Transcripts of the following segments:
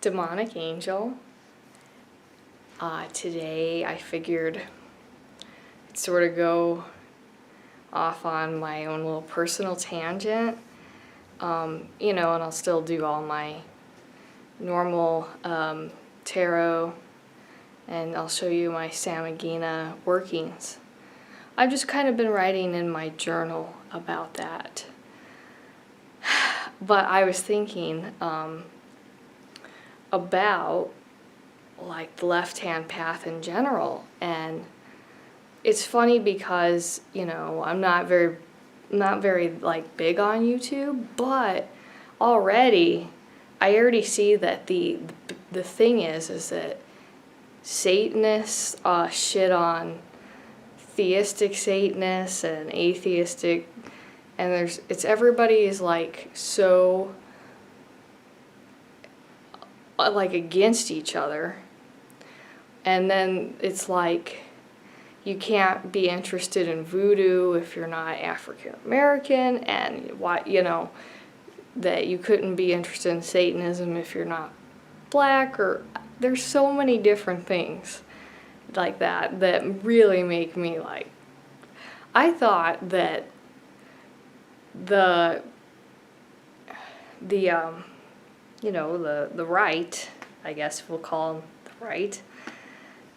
demonic angel. Today I figured I'd sort of go off on my own little personal tangent, and I'll still do all my normal tarot, and I'll show you my Samagina workings. I've just kind of been writing in my journal about that. But I was thinking about like the left-hand path in general, and it's funny because I'm not very like big on YouTube, but I already see that the thing is that Satanists shit on theistic Satanists and atheistic, and everybody is like so like against each other, and then it's like you can't be interested in voodoo if you're not African American, and that you couldn't be interested in Satanism if you're not black, or there's so many different things like that really make me like, I thought that the right, I guess we'll call them the right,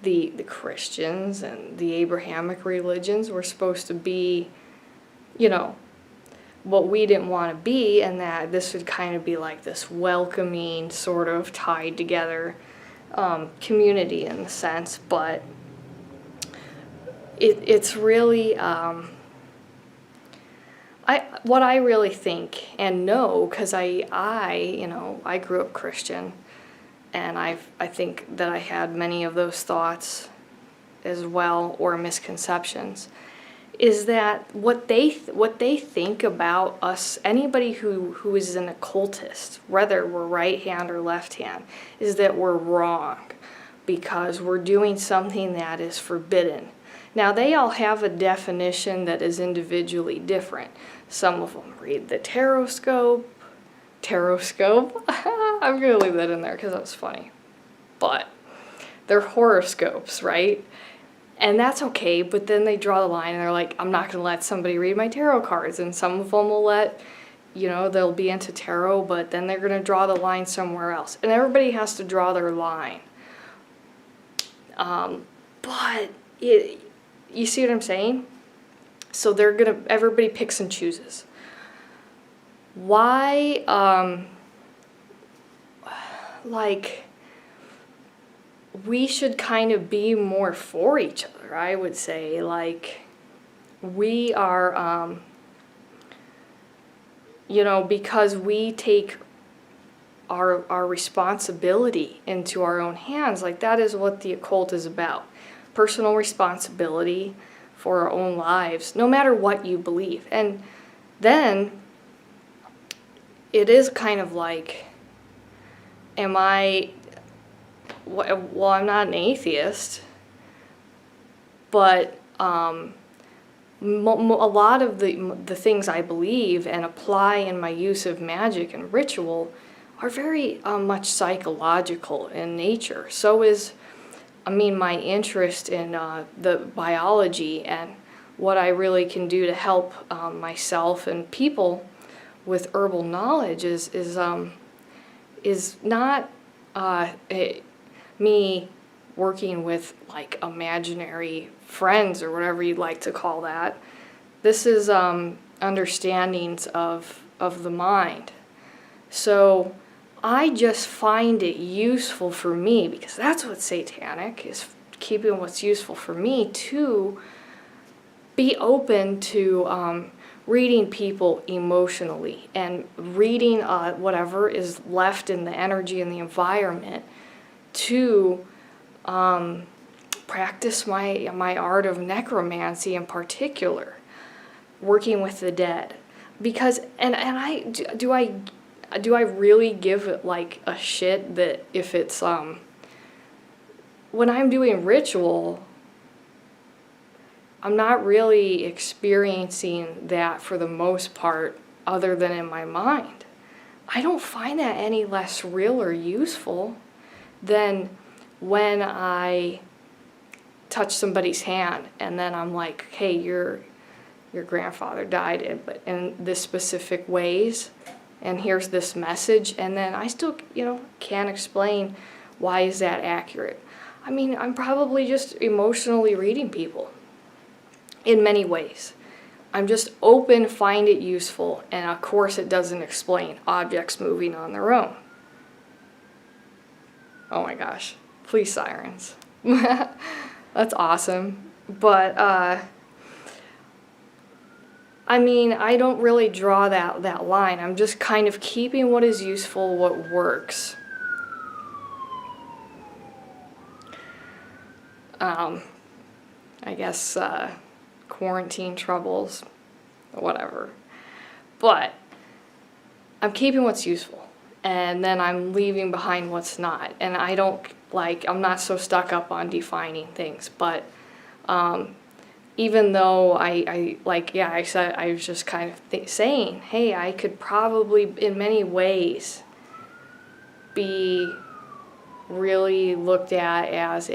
the Christians and the Abrahamic religions were supposed to be, what we didn't want to be, and that this would kind of be like this welcoming, sort of tied together community in a sense, but it's really what I really think and know, because I grew up Christian, and I think that I had many of those thoughts as well, or misconceptions, is that what they think about us, anybody who is an occultist, whether we're right hand or left hand, is that we're wrong because we're doing something that is forbidden. Now, they all have a definition that is individually different. Some of them read the tarot scope. I'm going to leave that in there because that was funny. But they're horoscopes, right? And that's okay, but then they draw the line and they're like, I'm not going to let somebody read my tarot cards. And some of them will let, they'll be into tarot, but then they're going to draw the line somewhere else. And everybody has to draw their line. But you see what I'm saying? So everybody picks and chooses. Why, we should kind of be more for each other, I would say. Like, we are, because we take our responsibility into our own hands. Like, that is what the occult is about. Personal responsibility for our own lives, no matter what you believe. And then it is kind of like, well, I'm not an atheist, but a lot of the things I believe and apply in my use of magic and ritual are very much psychological in nature. So is, my interest in the biology and what I really can do to help myself and people with herbal knowledge is not me working with like imaginary friends or whatever you'd like to call that. This is understandings of the mind. So I just find it useful for me, because that's what's satanic, is keeping what's useful for me, to be open to reading people emotionally and reading whatever is left in the energy and the environment, to practice my art of necromancy in particular, working with the dead. Because do I really give it like a shit that if it's when I'm doing ritual, I'm not really experiencing that for the most part, other than in my mind. I don't find that any less real or useful than when I touch somebody's hand and then I'm like, hey, your grandfather died in this specific ways, and here's this message, and then I still, can't explain why is that accurate. I mean, I'm probably just emotionally reading people in many ways. I'm just open, find it useful, and of course it doesn't explain objects moving on their own. Oh my gosh, police sirens. That's awesome. But, I mean, I don't really draw that line. I'm just kind of keeping what is useful, what works. I guess, quarantine troubles, whatever. But I'm keeping what's useful, and then I'm leaving behind what's not. And I'm not so stuck up on defining things. But even though I was just kind of saying, hey, I could probably in many ways be really looked at as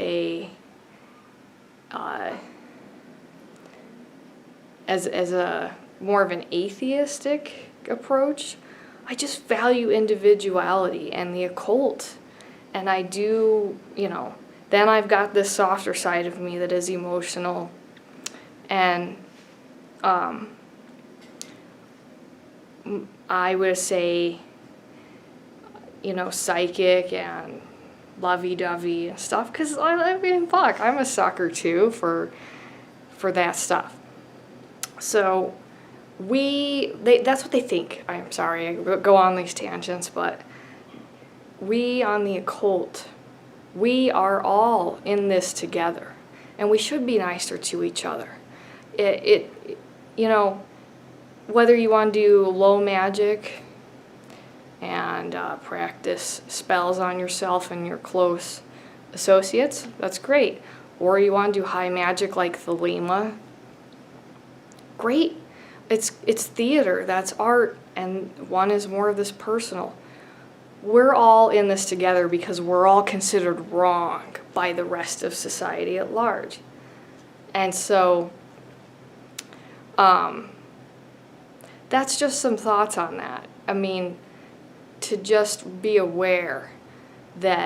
as a more of an atheistic approach. I just value individuality and the occult, and I do, then I've got this softer side of me that is emotional, and I would say, psychic and lovey-dovey and stuff, because I mean, fuck, I'm a sucker too for that stuff. So that's what they think. I'm sorry, I go on these tangents, but we on the occult, we are all in this together, and we should be nicer to each other. Whether you want to do low magic and practice spells on yourself and your close associates, that's great. Or you want to do high magic like Thelema, great. It's theater, that's art, and one is more of this personal. We're all in this together because we're all considered wrong by the rest of society at large. And so, that's just some thoughts on that. I mean, to just be aware that